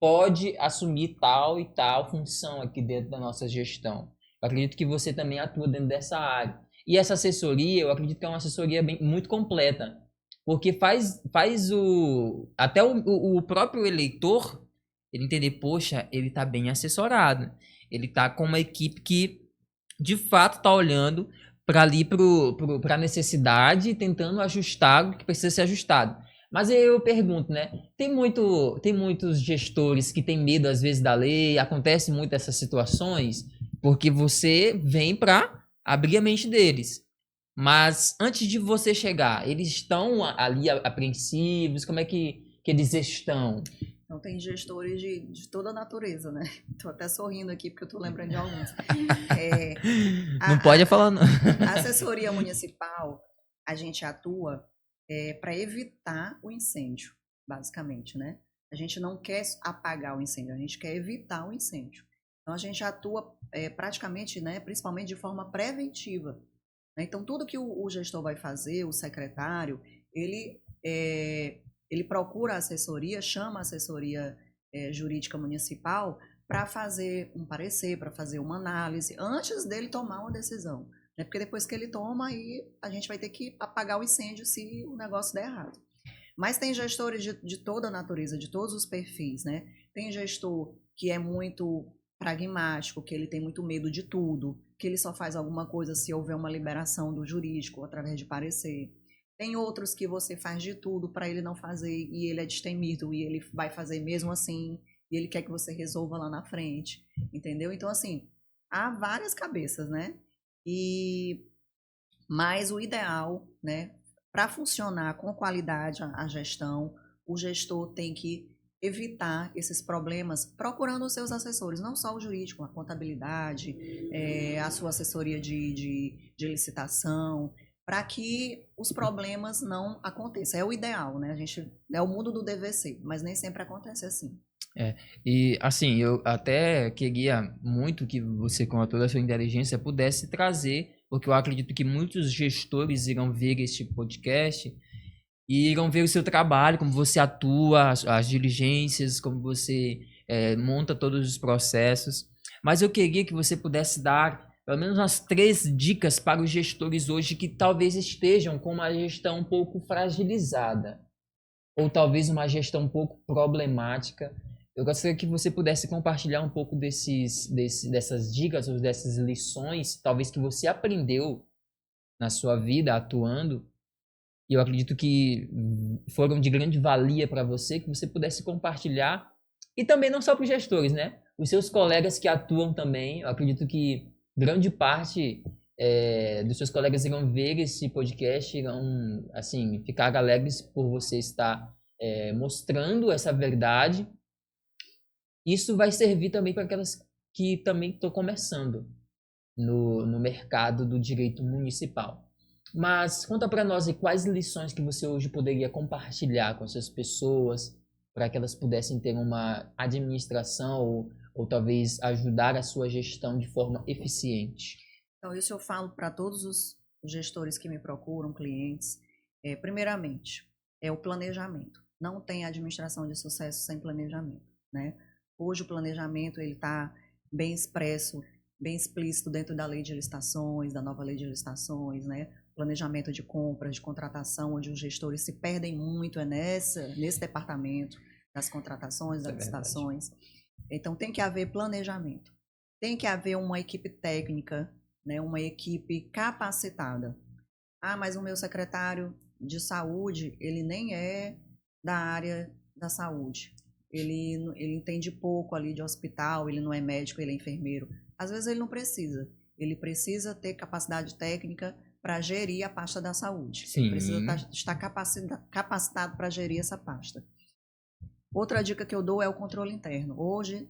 pode assumir tal e tal função aqui dentro da nossa gestão? Eu acredito que você também atua dentro dessa área. E essa assessoria, eu acredito que é uma assessoria muito completa, porque faz até o próprio eleitor ele entender, poxa, ele está bem assessorado, ele está com uma equipe que de fato está olhando para ali para a necessidade e tentando ajustar o que precisa ser ajustado. Mas eu pergunto, né? Tem muitos gestores que têm medo às vezes da lei, acontece muito essas situações, porque você vem para abrir a mente deles. Mas antes de você chegar, eles estão ali apreensivos? Como é que eles estão? Então, tem gestores de toda a natureza, né? Estou até sorrindo aqui porque eu estou lembrando de alguns. Não pode falar, não. A assessoria municipal, a gente atua para evitar o incêndio, basicamente, né? A gente não quer apagar o incêndio, a gente quer evitar o incêndio. Então, a gente atua praticamente, né, principalmente de forma preventiva. Né? Então, tudo que o gestor vai fazer, o secretário, ele procura a assessoria, chama a assessoria jurídica municipal para fazer um parecer, para fazer uma análise, antes dele tomar uma decisão. Né? Porque depois que ele toma, aí a gente vai ter que apagar o incêndio se o negócio der errado. Mas tem gestores de toda a natureza, de todos os perfis, né? Tem gestor que é muito pragmático, que ele tem muito medo de tudo, que ele só faz alguma coisa se houver uma liberação do jurídico através de parecer. Tem outros que você faz de tudo para ele não fazer e ele é destemido e ele vai fazer mesmo assim e ele quer que você resolva lá na frente, entendeu? Então, assim, há várias cabeças, né? Mas o ideal, né, para funcionar com qualidade a gestão, o gestor tem que evitar esses problemas procurando os seus assessores, não só o jurídico, a contabilidade, a sua assessoria de licitação, para que os problemas não aconteçam. É o ideal, né? É o mundo do dever ser, mas nem sempre acontece assim. E assim, eu até queria muito que você, com toda a sua inteligência, pudesse trazer, porque eu acredito que muitos gestores irão ver este podcast e irão ver o seu trabalho, como você atua, as diligências, como você monta todos os processos. Mas eu queria que você pudesse dar pelo menos umas 3 dicas para os gestores hoje que talvez estejam com uma gestão um pouco fragilizada, ou talvez uma gestão um pouco problemática. Eu gostaria que você pudesse compartilhar um pouco dessas dicas ou dessas lições, talvez que você aprendeu na sua vida atuando, e eu acredito que foram de grande valia para você, que você pudesse compartilhar, e também não só para os gestores, né? Os seus colegas que atuam também, eu acredito que grande parte dos seus colegas irão ver esse podcast, irão, assim, ficar alegres por você estar mostrando essa verdade. Isso vai servir também para aquelas que também estão começando no mercado do direito municipal. Mas conta para nós aí quais lições que você hoje poderia compartilhar com essas pessoas para que elas pudessem ter uma administração ou talvez ajudar a sua gestão de forma eficiente. Então, isso eu falo para todos os gestores que me procuram, clientes. Primeiramente, é o planejamento. Não tem administração de sucesso sem planejamento, né? Hoje o planejamento ele está bem expresso, bem explícito dentro da lei de licitações, da nova lei de licitações, né? Planejamento de compras, de contratação, onde os gestores se perdem muito nesse departamento das contratações, das licitações. Então tem que haver planejamento, tem que haver uma equipe técnica, né? Uma equipe capacitada. Ah, mas o meu secretário de saúde, ele nem é da área da saúde. Ele entende pouco ali de hospital, ele não é médico, ele é enfermeiro. Às vezes ele não precisa. Ele precisa ter capacidade técnica para gerir a pasta da saúde. Sim. Precisa estar capacitado para gerir essa pasta. Outra dica que eu dou é o controle interno. Hoje,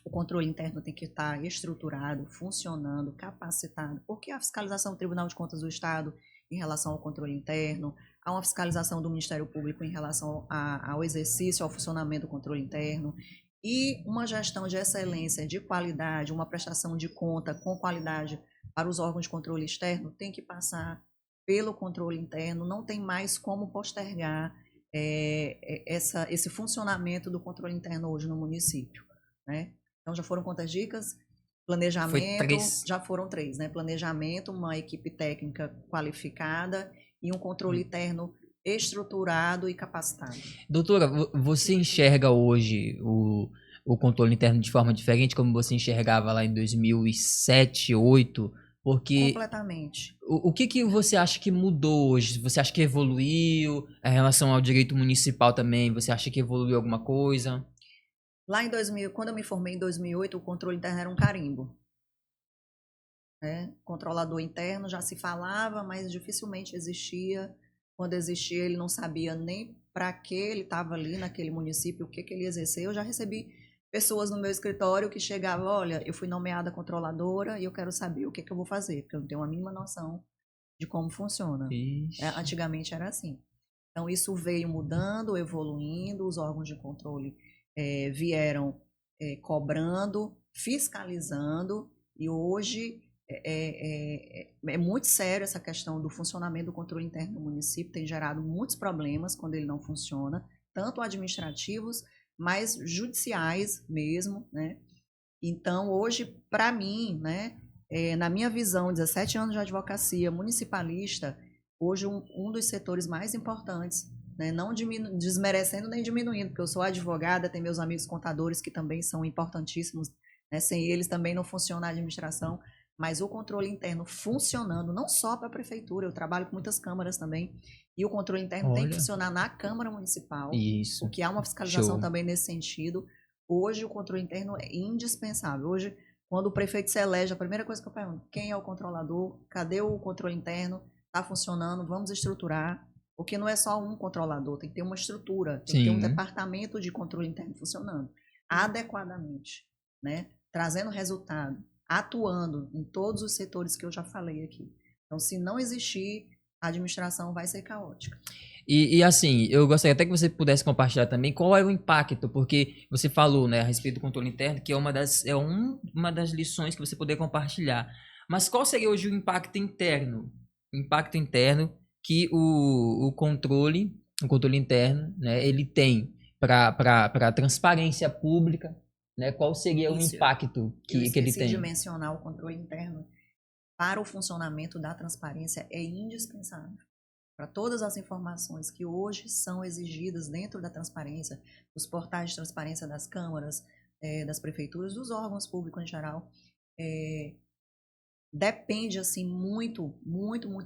o controle interno tem que estar estruturado, funcionando, capacitado, porque a fiscalização do Tribunal de Contas do Estado em relação ao controle interno, há uma fiscalização do Ministério Público em relação ao exercício, ao funcionamento do controle interno, e uma gestão de excelência, de qualidade, uma prestação de conta com qualidade para os órgãos de controle externo tem que passar pelo controle interno, não tem mais como postergar esse funcionamento do controle interno hoje no município, né? Então já foram quantas dicas? Planejamento, já foram 3, né? Planejamento, uma equipe técnica qualificada e um controle interno estruturado e capacitado. Doutora, você enxerga hoje o controle interno de forma diferente como você enxergava lá em 2007, 2008? Porque completamente. O que você acha que mudou hoje? Você acha que evoluiu? Em relação ao direito municipal também, você acha que evoluiu alguma coisa? Lá em 2000, quando eu me formei em 2008, o controle interno era um carimbo. Controlador interno já se falava, mas dificilmente existia. Quando existia, ele não sabia nem para que ele estava ali naquele município, o que ele exerceu. Eu já recebi pessoas no meu escritório que chegavam, olha, eu fui nomeada controladora e eu quero saber o que eu vou fazer, porque eu não tenho a mínima noção de como funciona. Antigamente era assim. Então, isso veio mudando, evoluindo, os órgãos de controle vieram cobrando, fiscalizando, e hoje é muito sério essa questão do funcionamento do controle interno do município, tem gerado muitos problemas quando ele não funciona, tanto administrativos, mas judiciais mesmo, né? Então, hoje, para mim, né, na minha visão, 17 anos de advocacia municipalista, hoje um dos setores mais importantes, né, não desmerecendo nem diminuindo, porque eu sou advogada, tenho meus amigos contadores que também são importantíssimos, né, sem eles também não funciona a administração, mas o controle interno funcionando, não só para a prefeitura, eu trabalho com muitas câmaras também, e o controle interno tem que funcionar na Câmara Municipal, porque há uma fiscalização também nesse sentido. Hoje o controle interno é indispensável. Hoje, quando o prefeito se elege, a primeira coisa que eu pergunto, quem é o controlador? Cadê o controle interno? Está funcionando? Vamos estruturar. Porque não é só um controlador, tem que ter uma estrutura, tem que ter um departamento de controle interno funcionando adequadamente, né? Trazendo resultado, atuando em todos os setores que eu já falei aqui. Então, se não existir, a administração vai ser caótica. E assim, eu gostaria até que você pudesse compartilhar também qual é o impacto, porque você falou, né, a respeito do controle interno, que é uma das lições que você poderia compartilhar. Mas qual seria hoje o impacto interno? O impacto interno que o controle interno, né, ele tem para a transparência pública, né? Qual seria o impacto que ele tem? Eu esqueci de mencionar o controle interno. Para o funcionamento da transparência é indispensável. Para todas as informações que hoje são exigidas dentro da transparência, dos portais de transparência das câmaras, das prefeituras, dos órgãos públicos em geral, depende assim muito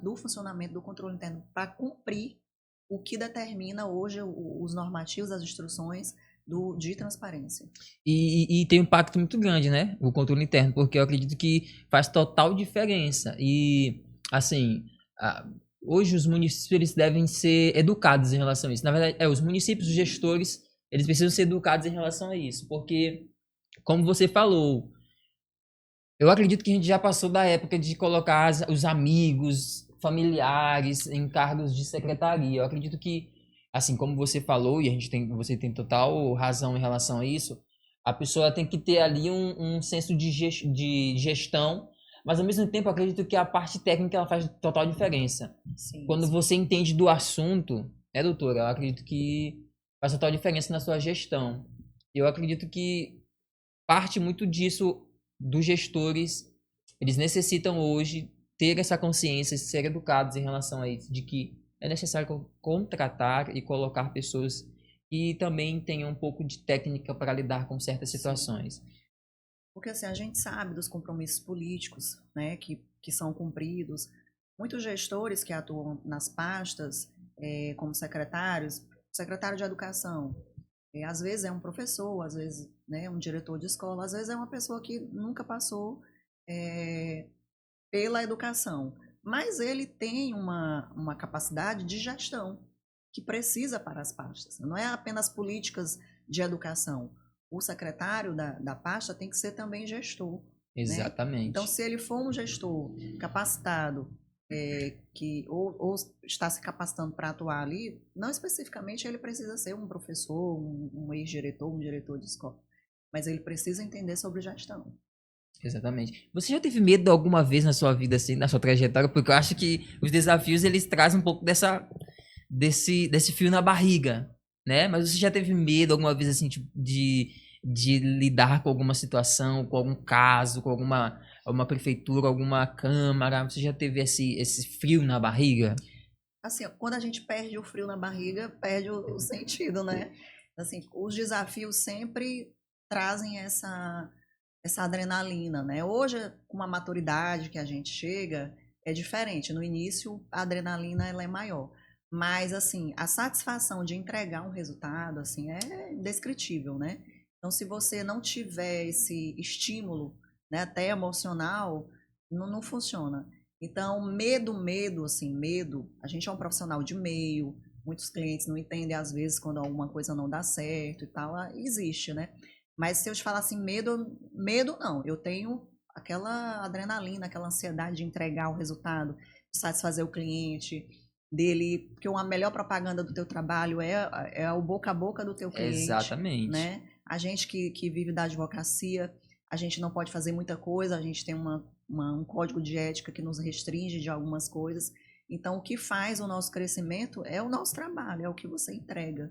do funcionamento do controle interno para cumprir o que determina hoje os normativos, as instruções de transparência. E tem um impacto muito grande, né? O controle interno, porque eu acredito que faz total diferença. E, assim, hoje os municípios eles devem ser educados em relação a isso. Na verdade, os municípios, os gestores, eles precisam ser educados em relação a isso, porque, como você falou, eu acredito que a gente já passou da época de colocar os amigos, familiares em cargos de secretaria. Eu acredito que, assim como você falou, e você tem total razão em relação a isso, a pessoa tem que ter ali um senso de gestão, mas ao mesmo tempo eu acredito que a parte técnica ela faz total diferença. Sim, Quando sim. você entende do assunto, doutora, eu acredito que faz total diferença na sua gestão. Eu acredito que parte muito disso dos gestores, eles necessitam hoje ter essa consciência, ser educados em relação a isso, de que é necessário contratar e colocar pessoas que também tenham um pouco de técnica para lidar com certas situações. Porque assim, a gente sabe dos compromissos políticos, né, que são cumpridos. Muitos gestores que atuam nas pastas, como secretários, secretário de educação, às vezes é um professor, às vezes, né, um diretor de escola, às vezes é uma pessoa que nunca passou pela educação, mas ele tem uma capacidade de gestão que precisa para as pastas. Não é apenas políticas de educação. O secretário da pasta tem que ser também gestor. Exatamente. Né? Então, se ele for um gestor capacitado, ou está se capacitando para atuar ali, não especificamente ele precisa ser um professor, um ex-diretor, um diretor de escola, mas ele precisa entender sobre gestão. Exatamente. Você já teve medo alguma vez na sua vida, assim, na sua trajetória? Porque eu acho que os desafios, eles trazem um pouco desse frio na barriga, né? Mas você já teve medo alguma vez, assim, tipo, de lidar com alguma situação, com algum caso, com alguma prefeitura, alguma câmara? Você já teve esse frio na barriga? Assim, quando a gente perde o frio na barriga, perde o sentido, né? Assim, os desafios sempre trazem essa adrenalina, né? Hoje, com a maturidade que a gente chega, é diferente. No início, a adrenalina ela é maior. Mas, assim, a satisfação de entregar um resultado, assim, é indescritível, né? Então, se você não tiver esse estímulo, né, até emocional, não funciona. Então, medo, assim, medo. A gente é um profissional de meio, muitos clientes não entendem, às vezes, quando alguma coisa não dá certo e tal. Existe, né? Mas se eu te falar assim, medo não. Eu tenho aquela adrenalina, aquela ansiedade de entregar o resultado, de satisfazer o cliente, dele, porque uma melhor propaganda do teu trabalho é o boca a boca do teu cliente. Exatamente. Né? A gente que vive da advocacia, a gente não pode fazer muita coisa, a gente tem um código de ética que nos restringe de algumas coisas. Então, o que faz o nosso crescimento é o nosso trabalho, é o que você entrega.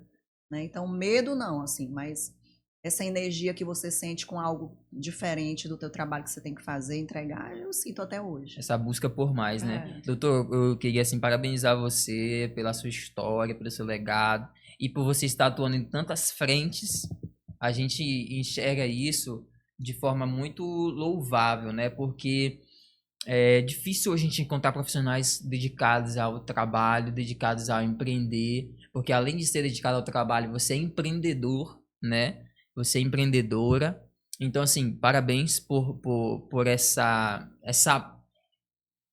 Né? Então, medo não, assim, mas essa energia que você sente com algo diferente do teu trabalho que você tem que fazer, entregar, eu sinto até hoje. Essa busca por mais, né? Doutor, eu queria, assim, parabenizar você pela sua história, pelo seu legado e por você estar atuando em tantas frentes. A gente enxerga isso de forma muito louvável, né? Porque é difícil a gente encontrar profissionais dedicados ao trabalho, dedicados ao empreender, porque além de ser dedicado ao trabalho, você é empreendedor, né? Você é empreendedora. Então, assim, parabéns por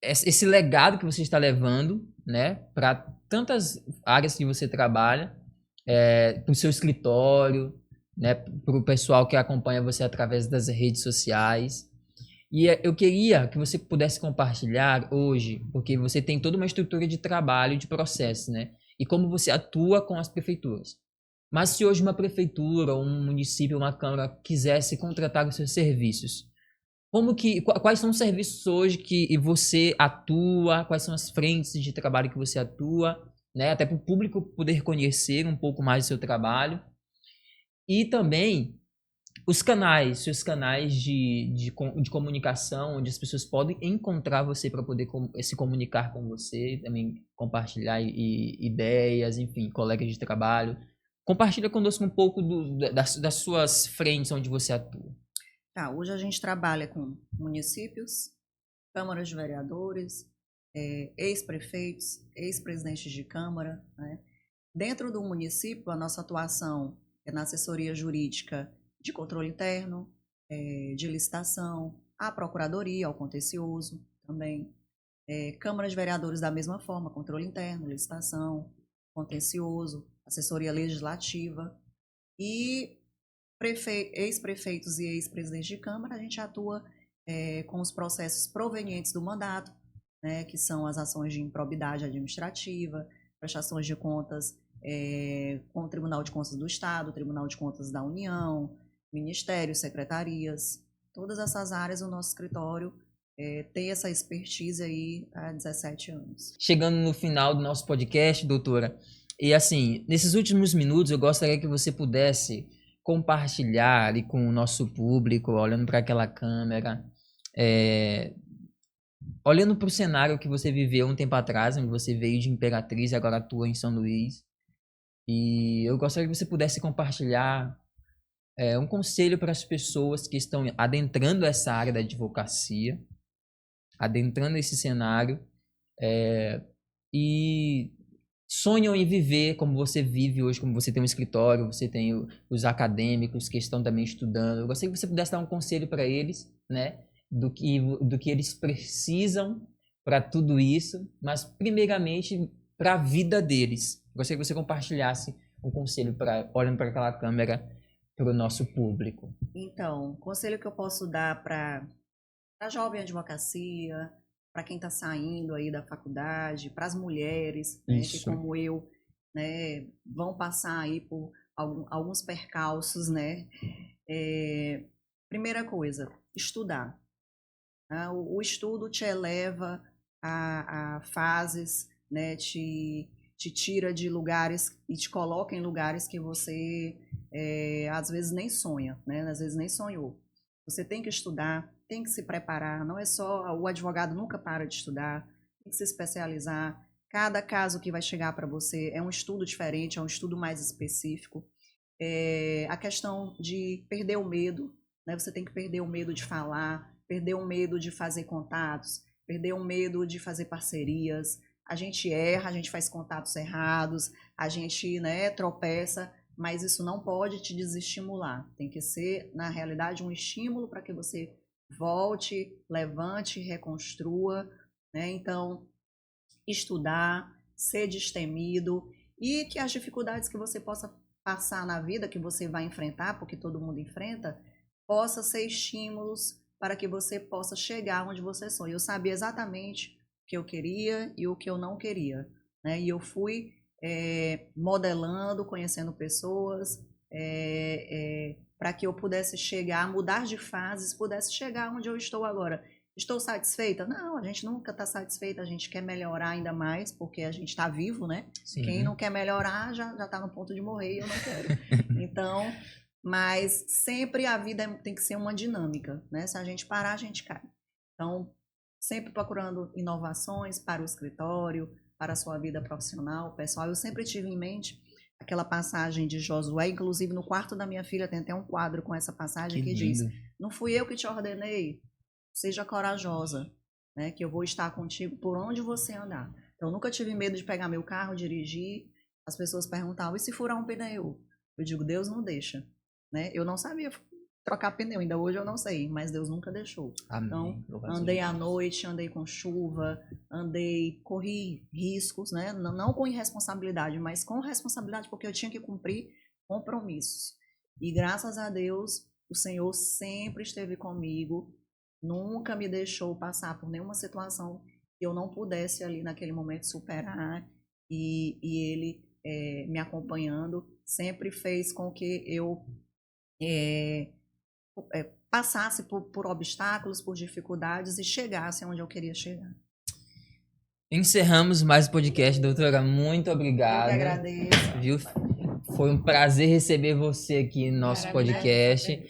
esse legado que você está levando, né? Para tantas áreas que você trabalha, para o seu escritório, né? Para o pessoal que acompanha você através das redes sociais. E eu queria que você pudesse compartilhar hoje, porque você tem toda uma estrutura de trabalho, de processo, né? E como você atua com as prefeituras. Mas se hoje uma prefeitura, um município, uma câmara quisesse contratar os seus serviços, quais são os serviços hoje que você atua, quais são as frentes de trabalho que você atua, né? Até para o público poder conhecer um pouco mais do seu trabalho. E também seus canais de comunicação, onde as pessoas podem encontrar você para poder se comunicar com você, também compartilhar ideias, enfim, colegas de trabalho. Compartilha conosco um pouco das suas frentes onde você atua. Tá, hoje a gente trabalha com municípios, câmaras de vereadores, ex-prefeitos, ex-presidentes de câmara. Né? Dentro do município, a nossa atuação na assessoria jurídica de controle interno, de licitação, a procuradoria, ao contencioso também. Câmara de Vereadores da mesma forma, controle interno, licitação, contencioso, assessoria legislativa. E ex-prefeitos e ex-presidentes de Câmara, a gente atua com os processos provenientes do mandato, né, que são as ações de improbidade administrativa, prestações de contas com o Tribunal de Contas do Estado, Tribunal de Contas da União, ministérios, secretarias, todas essas áreas o nosso escritório tem essa expertise aí há 17 anos. Chegando no final do nosso podcast, doutora, e assim, nesses últimos minutos eu gostaria que você pudesse compartilhar ali com o nosso público, olhando para aquela câmera, olhando para o cenário que você viveu um tempo atrás, onde você veio de Imperatriz e agora atua em São Luís. E eu gostaria que você pudesse compartilhar um conselho para as pessoas que estão adentrando essa área da advocacia, adentrando esse cenário, e sonham em viver como você vive hoje, como você tem um escritório, você tem os acadêmicos que estão também estudando. Eu gostaria que você pudesse dar um conselho para eles, né, do que eles precisam para tudo isso, mas primeiramente para a vida deles. Eu gostaria que você compartilhasse um conselho olhando para aquela câmera, para o nosso público. Então, o conselho que eu posso dar para a jovem advocacia, para quem está saindo aí da faculdade, para as mulheres, né, que como eu, né, vão passar aí por alguns percalços, né? Primeira coisa, estudar. O estudo te eleva a fases, né, te tira de lugares e te coloca em lugares que você às vezes nem sonha, né? Às vezes nem sonhou. Você tem que estudar, tem que se preparar, não é só, o advogado nunca para de estudar, tem que se especializar. Cada caso que vai chegar para você é um estudo diferente, é um estudo mais específico. A questão de perder o medo, né? Você tem que perder o medo de falar, perder o medo de fazer contatos, perder o medo de fazer parcerias. A gente erra, a gente faz contatos errados, a gente, né, tropeça, mas isso não pode te desestimular. Tem que ser, na realidade, um estímulo para que você volte, levante, reconstrua, né? Então, estudar, ser destemido e que as dificuldades que você possa passar na vida, que você vai enfrentar, porque todo mundo enfrenta, possa ser estímulos para que você possa chegar onde você sonha. Eu sabia exatamente o que eu queria e o que eu não queria, né? E eu fui modelando, conhecendo pessoas, para que eu pudesse chegar, mudar de fases, pudesse chegar onde eu estou agora. Estou satisfeita? Não, a gente nunca está satisfeita, a gente quer melhorar ainda mais, porque a gente está vivo, né? Sim. Quem não quer melhorar já está no ponto de morrer e eu não quero. Então, mas sempre a vida tem que ser uma dinâmica, né? Se a gente parar, a gente cai. Então, sempre procurando inovações para o escritório, para a sua vida profissional, pessoal. Eu sempre tive em mente aquela passagem de Josué, inclusive no quarto da minha filha tem até um quadro com essa passagem que diz: não fui eu que te ordenei, seja corajosa, né, que eu vou estar contigo por onde você andar. Então, eu nunca tive medo de pegar meu carro, dirigir. As pessoas perguntavam, e se furar um pneu? Eu digo, Deus não deixa, né? Eu não sabia trocar pneu, ainda hoje eu não sei, mas Deus nunca deixou. Amém. Então, andei à noite, andei com chuva, corri riscos, né? Não com irresponsabilidade, mas com responsabilidade, porque eu tinha que cumprir compromissos. E graças a Deus, o Senhor sempre esteve comigo, nunca me deixou passar por nenhuma situação que eu não pudesse ali naquele momento superar, e Ele me acompanhando sempre fez com que eu passasse por obstáculos, por dificuldades e chegasse onde eu queria chegar. Encerramos mais o podcast, doutora. Muito obrigado. Eu que agradeço. Viu? Foi um prazer receber você aqui no nosso podcast.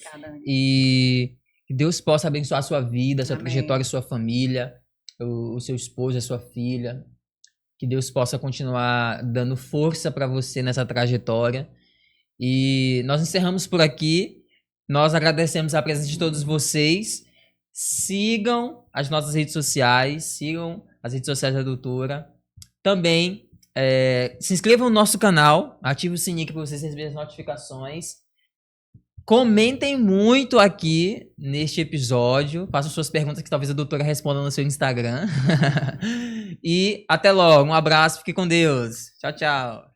E que Deus possa abençoar a sua vida, a sua trajetória, a sua família, o seu esposo, a sua filha. Que Deus possa continuar dando força para você nessa trajetória. E nós encerramos por aqui. Nós agradecemos a presença de todos vocês. Sigam as nossas redes sociais, sigam as redes sociais da doutora. Também Se inscrevam no nosso canal, ative o sininho para vocês receberem as notificações. Comentem muito aqui neste episódio. Façam suas perguntas que talvez a doutora responda no seu Instagram. E até logo. Um abraço. Fique com Deus. Tchau, tchau.